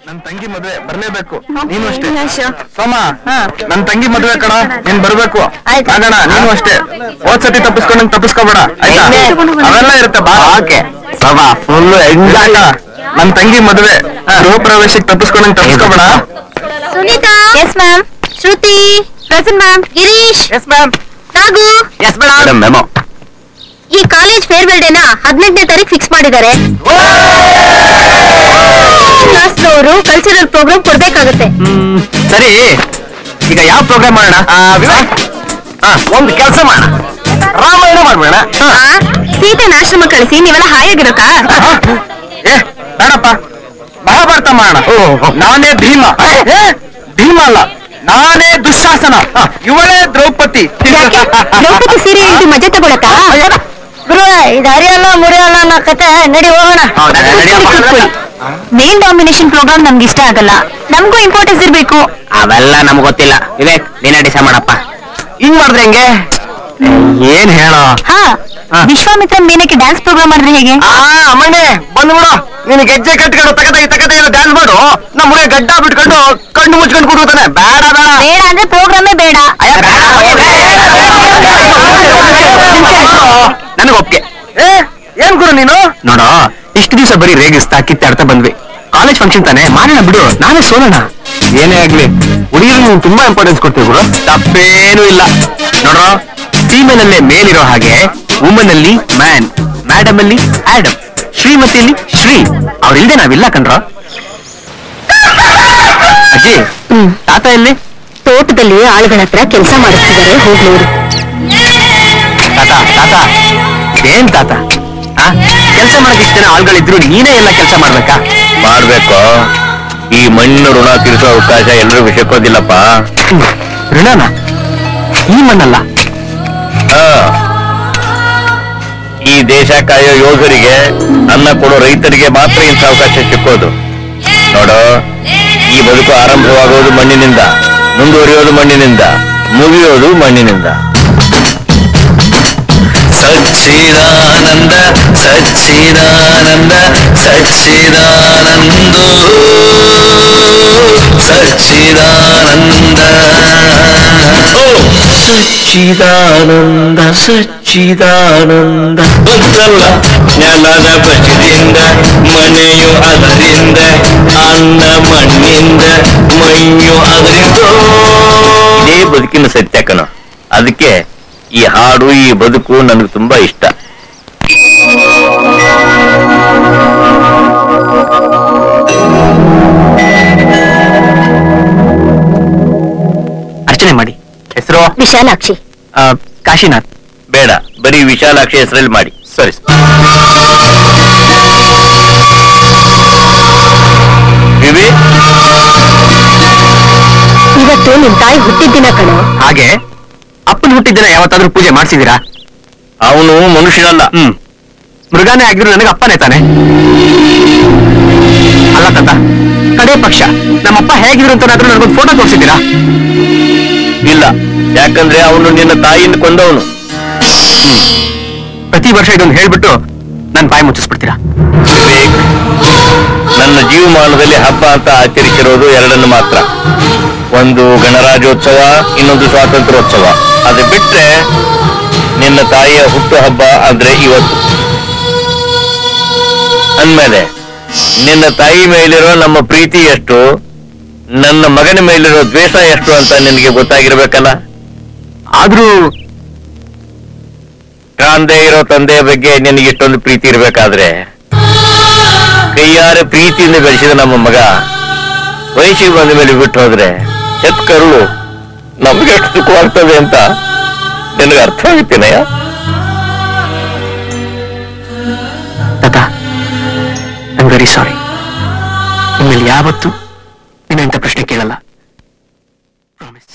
ನನ್ ತಂಗಿ ಮದ್ವೆ ಬರ್ಲೇಬೇಕು. ನೀನು ಅಷ್ಟೇ ಸೋಮ, ನನ್ ತಂಗಿ ಮದ್ವೆ ಕಣ, ನೀನ್ ಬರ್ಬೇಕು. ಆಗೋಣ. ನೀನು ಅಷ್ಟೇ. ಹೋದ್ಸತಿ ತಪ್ಪಿಸ್ಕೊಂಡ್ ತಪ್ಪಿಸ್ಕೋಬೇಡ ಆಯ್ತಾ? ಅವೆಲ್ಲ ಇರುತ್ತೆ ಬಾ. Okay Soma, full enjoy. ನನ್ ತಂಗಿ ಮದ್ವೆ ಗೃಹ ಪ್ರವೇಶಕ್ಕೆ ತಪ್ಪಿಸ್ಕೊಂಡ್ ತಪ್ಪಿಸ್ಕೋಬೇಡ. Sunita. Yes ma'am. Shruti. Present ma'am. Girish. Yes ma'am. Nagu. Yes madam. Memo. ಈ ಕಾಲೇಜ್ ಫೇರ್ವೆಲ್ ಡೇನ 18ನೇ ತಾರೀಕು ಫಿಕ್ಸ್ ಮಾಡಿದ್ದಾರೆ. ಕ್ಲಾಸ್ನವರು ಕಲ್ಚರಲ್ ಪ್ರೋಗ್ರಾಮ್ ಕೊಡ್ಬೇಕಾಗುತ್ತೆ. ಸರಿ, ಈಗ ಯಾವ ಪ್ರೋಗ್ರಾಮ್ ಮಾಡೋಣ? ಒಂದು ಕೆಲಸ ಮಾಡೋಣ, ರಾಮಾಯಣ ಮಾಡ್ಬೇಡ. ಸೀತೆನ ಆಶ್ರಮ ಕಳಿಸಿ ನೀವೆಲ್ಲ ಹಾಯಾಗಿರಕ್ಕ. ಏ ಬೇಡಪ್ಪ, ಮಹಾಭಾರತ ಮಾಡೋಣ. ನಾನೇ ಭೀಮ. ಭೀಮ ಅಲ್ಲ, ನಾನೇ ದುಶ್ಯಾಸನ, ಇವಳೇ ದ್ರೌಪದಿ. ದ್ರೌಪದಿ ಸೀರೆ ಇಟ್ಟು ಮಜಾ ತಗೊಳಕ? ಗುರು, ಇದು ಹರಿಯಲ್ಲ ಮುರಿಯಲ್ಲ ಅನ್ನೋ ಕತೆ. ನಡಿ ಹೋಗೋಣ. ಮೇನ್ ಡಾಮಿನೇಷನ್ ಪ್ರೋಗ್ರಾಮ್ ನಮ್ಗೆ ಇಷ್ಟ ಆಗಲ್ಲ. ನಮಗೂ ಇಂಪಾರ್ಟೆನ್ಸ್ ಇರ್ಬೇಕು. ಅವೆಲ್ಲ ನಮ್ಗೆ ಗೊತ್ತಿಲ್ಲ. ವಿವೇಕ್, ನೀನೇ ಡಿಸೈಡ್ ಮಾಡಪ್ಪ. ಹಿಂಗ್ ಮಾಡಿದ್ರೆ ಹೆಂಗೆ? ಏನ್ ಹೇಳೋ? ವಿಶ್ವಾಮಿತ್ರ ಮೇನಕ್ಕೆ ಡ್ಯಾನ್ಸ್ ಪ್ರೋಗ್ರಾಮ್ ಮಾಡಿದ್ರೆ ಹೇಗೆ? ಅಮ್ಮಣ್ಣೆ ಬಂದ್ಬಿಡು. ನೀನು ಗೆಜ್ಜೆ ಕಟ್ಕೊಂಡು ತಕತೆ ಡ್ಯಾನ್ಸ್ ಮಾಡು. ನಮ್ಮ ಹುಡುಗ ಗಡ್ಡ ಬಿಟ್ಕೊಂಡು ಕಣ್ಣು ಮುಚ್ಕೊಂಡು ಕೂಡ್ತಾನೆ. ಬೇಡ ಬೇಡ ಬೇಡ ಅಂದ್ರೆ ಪ್ರೋಗ್ರಾಮೇ ಬೇಡ. ನನಗೆ ಒಪ್ಪಿಗೆ. ಏನ್ ಗುರು ನೀನು? ನೋಡೋ, ಇಷ್ಟು ದಿವಸ ಬರೀ ರೇಗಿಸ್ತಾ ಕಿತ್ತಾಡ್ತಾ ಬಂದ್ವಿ. ಕಾಲೇಜ್ ಫಂಕ್ಷನ್ ತಾನೆ, ಮಾಡೋಣ ಬಿಡು. ನಾನೇ ಸೋಲೋಣ. ಏನೇ ಆಗ್ಲಿ, ಹುಡುಗಿರು ನೀವು ತುಂಬಾ ಇಂಪಾರ್ಟೆನ್ಸ್ ಕೊಡ್ತೀವಿ ಗುರು. ತಪ್ಪೇನೂ ಇಲ್ಲ. ನೋಡ್ರೋ, ಫೀಮೇಲ್ ಅಲ್ಲೇ ಮೇಲಿರೋ ಹಾಗೆ ವುಮನ್ ಅಲ್ಲಿ ಮ್ಯಾನ್, ಮ್ಯಾಡಮ್ ಅಲ್ಲಿ ಆಡಮ್, ಶ್ರೀಮತಿಯಲ್ಲಿ ಶ್ರೀ. ಅವ್ರಿಲ್ದೆ ನಾವಿಲ್ಲ ಕಣ್ರೋ. ಅಜ್ಜಿ, ತಾತ ಎಲ್ಲಿ? ತೋಟದಲ್ಲಿ ಆಳುಗಳ ಹತ್ರ ಕೆಲಸ ಮಾಡಿಸ್ತಿದ್ದಾರೆ, ಹೋಗ್ಲೂರು. ತಾತ ತಾತ ಏನ್ ತಾತ? ಕೆಲಸ ಮಾಡಕ್ ಇಷ್ಟ ಜನ ಆಳ್ಗಳಿದ್ರು ನೀನೇ ಎಲ್ಲ ಕೆಲಸ ಮಾಡ್ಬೇಕಾ? ಮಾಡ್ಬೇಕು. ಈ ಮಣ್ಣು ಋಣ ತೀರಿಸೋ ಅವಕಾಶ ಎಲ್ರಿಗೂ ಸಿಕ್ಕೋದಿಲ್ಲಪ್ಪ. ಋಣನ ಈ ಮಣ್ಣಲ್ಲ. ಈ ದೇಶ ಕಾಯೋ ಯೋಧರಿಗೆ, ಅನ್ನ ಕೊಡೋ ರೈತರಿಗೆ ಮಾತ್ರ ಇಂಥ ಅವಕಾಶ ಸಿಕ್ಕೋದು. ನೋಡು, ಈ ಬದುಕು ಆರಂಭವಾಗೋದು ಮಣ್ಣಿನಿಂದ, ಮುಂದುವರಿಯೋದು ಮಣ್ಣಿನಿಂದ, ಮುಗಿಯೋದು ಮಣ್ಣಿನಿಂದ. ಸಚ್ಚಿದಾನಂದ ಸಚ್ಚಿದಾನಂದ ಸಚ್ಚಿದಾನಂದೋ ಸಚ್ಚಿದಾನಂದ ಸಚ್ಚಿದಾನಂದ ಸಚ್ಚಿದಾನಂದ. ಗೊತ್ತಲ್ಲ, ನೆಲದ ಬಜದಿಂದ ಮನೆಯು ಅದರಿಂದ, ಅನ್ನ ಮಣ್ಣಿಂದ ಮೈಯು ಅದರಿಂದ. ಇದೇ ಬದುಕಿನ ಸತ್ಯ ಕಣ. ಅದಕ್ಕೆ ಈ ಹಾಡು, ಈ ಬದುಕು ನನಗೆ ತುಂಬಾ ಇಷ್ಟ. ಅರ್ಚನೆ ಮಾಡಿ. ಹೆಸರು? ವಿಶಾಲಾಕ್ಷಿ. ಕಾಶಿನಾಥ್. ಬೇಡ, ಬರೀ ವಿಶಾಲಾಕ್ಷಿ ಹೆಸರಲ್ಲಿ ಮಾಡಿ. ಸರಿ. ಇವತ್ತು ನಿಮ್ ತಾಯಿ ಹುಟ್ಟಿದ್ದಿನ ಕಣೋ. ಹಾಗೆ ಅಪ್ಪನ ಹುಟ್ಟಿದ್ದಿನ ಯಾವತ್ತಾದ್ರೂ ಪೂಜೆ ಮಾಡ್ಸಿದೀರಾ? ಅವನು ಮನುಷ್ಯನಲ್ಲ, ಮೃಗಾನೇ ಆಗಿದ್ರು ನನಗೆ ಅಪ್ಪನೇ ತಾನೆ. ಅಲ್ಲ ತಾತ, ಕಡೆ ಪಕ್ಷ ನಮ್ಮಪ್ಪ ಹೇಗಿದ್ರು ಅಂತ ನನಗೊಂದು ಫೋಟೋ ತೋರಿಸಿದ್ದೀರಾ? ಇಲ್ಲ, ಯಾಕಂದ್ರೆ ಅವನು ನಿನ್ನ ತಾಯಿಯಿಂದ ಕೊಂದವನು. ಪ್ರತಿ ವರ್ಷ ಇದೊಂದು ಹೇಳ್ಬಿಟ್ಟು ನನ್ನ ಬಾಯಿ ಮುಚ್ಚಿಸ್ಬಿಡ್ತೀರಾ? ನನ್ನ ಜೀವಮಾನದಲ್ಲಿ ಹಬ್ಬ ಅಂತ ಆಚರಿಸಿರೋದು ಎರಡನ್ನು ಮಾತ್ರ. ಒಂದು ಗಣರಾಜ್ಯೋತ್ಸವ, ಇನ್ನೊಂದು ಸ್ವಾತಂತ್ರ್ಯೋತ್ಸವ. ಅದು ಬಿಟ್ರೆ ನಿನ್ನ ತಾಯಿಯ ಹುಟ್ಟು ಹಬ್ಬ ಅಂದ್ರೆ ಇವತ್ತು. ಅಂದ್ಮೇಲೆ ನಿನ್ನ ತಾಯಿ ಮೇಲಿರೋ ನಮ್ಮ ಪ್ರೀತಿ ಎಷ್ಟು, ನನ್ನ ಮಗನ ಮೇಲಿರೋ ದ್ವೇಷ ಎಷ್ಟು ಅಂತ ನಿನಗೆ ಗೊತ್ತಾಗಿರ್ಬೇಕಲ್ಲ. ಆದ್ರೂ ಕಾಂದೇ ಇರೋ ತಂದೆಯ ಬಗ್ಗೆ ನಿನಗೆ ಇಷ್ಟೊಂದು ಪ್ರೀತಿ ಇರ್ಬೇಕಾದ್ರೆ, ಕೈಯಾರೆ ಪ್ರೀತಿಯಿಂದ ಬೆಳೆಸಿದ ನಮ್ಮ ಮಗ ವಯಸ್ಸಿಗೆ ಬಂದ ಮೇಲೆ ಬಿಟ್ಟು ಹೋದ್ರೆ ಹೆತ್ ಕರುಳು ನಮ್ಗೆ ಎಷ್ಟು ಸುಖವಾಗ್ತದೆ ಅಂತ ನಿನಗೆ ಅರ್ಥ ಆಗುತ್ತೇನಯ್ಯ? ತಾತ, ಐ ಆಮ್ ವೆರಿ ಸಾರಿ. ಇನ್ಮೇಲೆ ಯಾವತ್ತು ನಿನ್ನ ಇಂಥ ಪ್ರಶ್ನೆ ಕೇಳಲ್ಲ. ಪ್ರಾಮಿಸ್.